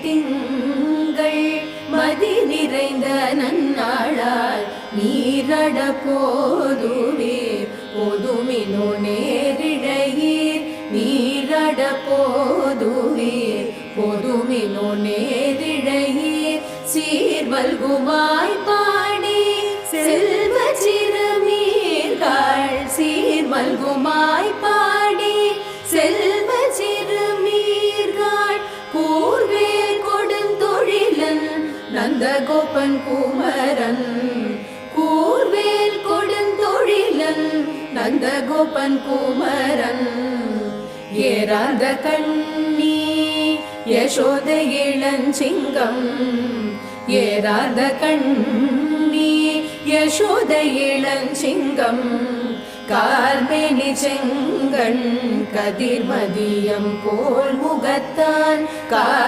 திங்கள் மதி நிறைந்த நன்னாளால் நீரட போதுவீர் போதுமினோ நேரிழையீர் நீரட போதுவீர் போதுமினோ நேரிழையீர் சீர்வல்குமாய் பாடி செல்வ சிறுமீர்கள் சீர்வல்குமாய் பாடி செல்வ சிறுமீர்கள் கூர்வேல் கொடுந்தொழிலன் நந்தகோபன் குமரன் கூர்வேல் கொடுந்தொழிலன் நந்தகோபன் குமரன் ஏறாத கண்ணி யசோத இளஞ்சிங்கம் ஏறாத கண்ணி யசோத இளஞ்சிங்கம் கார்மேனி செங்கண் கதிர்மதியம் போல் முகத்தான்